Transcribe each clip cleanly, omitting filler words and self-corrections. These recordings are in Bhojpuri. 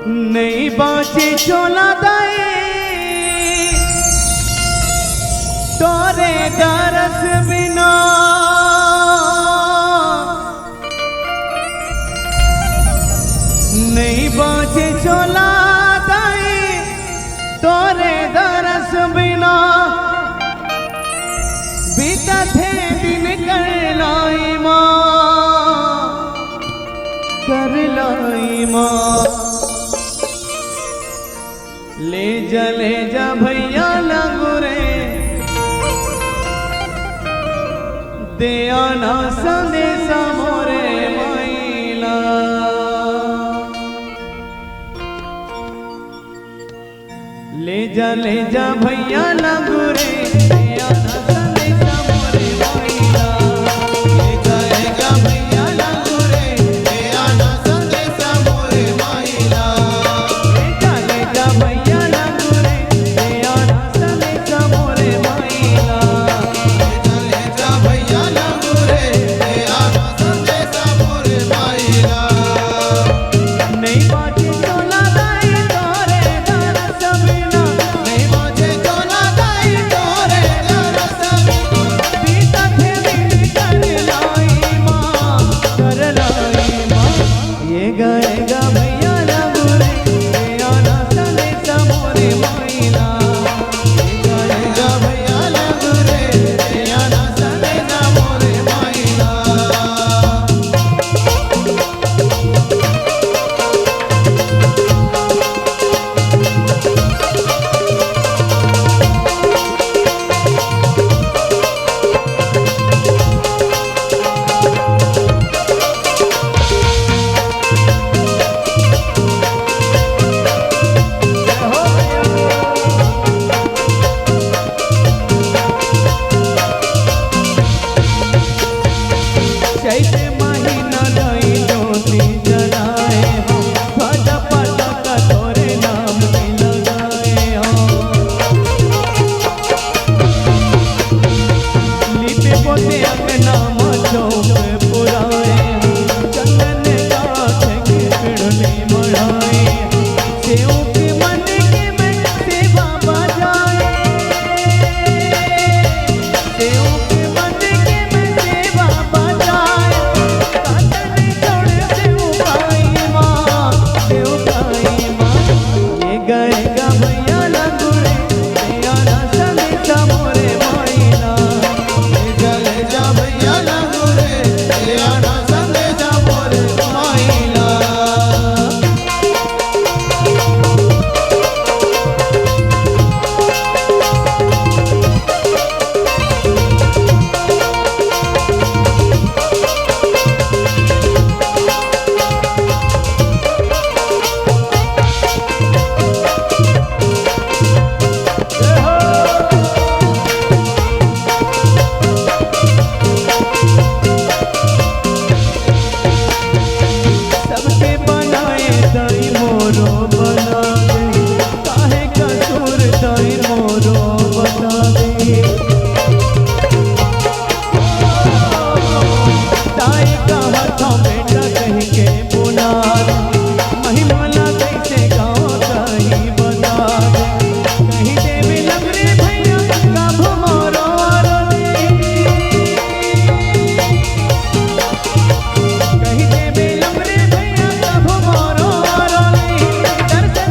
नहीं बाँचे चोला दाए तोरे दरस बिना, नहीं बाँचे चोला दाए तोरे दरस बिना, बीता थे दिन कर लाई माँ, कर लाई माँ। ले जा भैया लगो रे, दे आना संदेशा मोरे माइला। ले जा भैया लगो रे, दे आना संदेशा मोरे माइला। ले जा भैया लगो रे, दे आना संदेशा मोरे माइला। ले जा भैया लगो रे, दे आना संदेशा मोरे माइला। ले जा भैया लगो रे, दे आना संदेशा मोरे माइला। नहीं बाँचे चोला दाई तोरे दरस बिना, नहीं बाँचे चोला दाई तोरे दरस बिना, बीता थे दिन कर लाई माँ, कर लाई माँ। ये गाएगा भैया लगो रे, दे आना संदेशा मोरे माइला। ये गाएगा भैया लगो रे, दे आना संदेशा मोरे माइला। चैत महीना दाई ज्योति जलाए हम, ध्वजा पताका तोरे नाम की लगाए हम। लिपि पोते अंगना चौक पुराए हम, चंदन काठ के पिड़ने मढ़ाए। सेव के मन के में सेवा बजाए, सेव के मन के में सेवा बजाए। काटन छोड़ सेव खाई माँ, सेव खाई माँ। ये गाएगा भैया लगो रे, दे आना संदेशा मोरे माइला। ले जा भैया लगो रे, दे आना संदेशा मोरे माइला। सबके बनाए दाई मोरो बना दे, काहे कसूर दाई मोरो बता दे। दाई का हाथों बेटा कह के बुला दे, महिमाला कैसे गाँव कहीं बता दे। कहीं देवी लग रे भैया कब मोरो रे, कहीं देवी लग रे भैया कब मोरो रे। दर्शन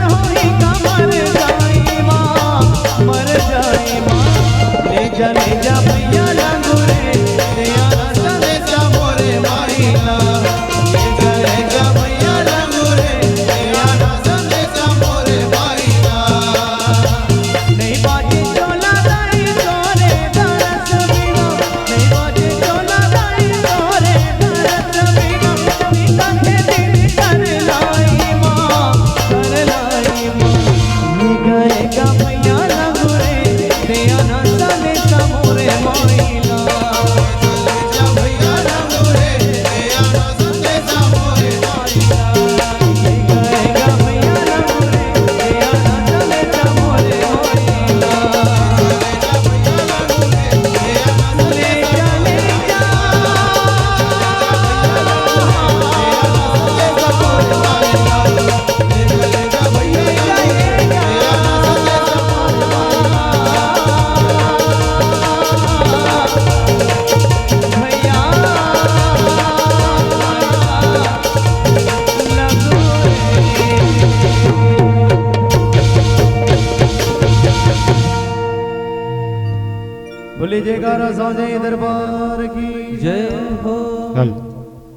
बोले जयकारा साजे दरबार की जय हो।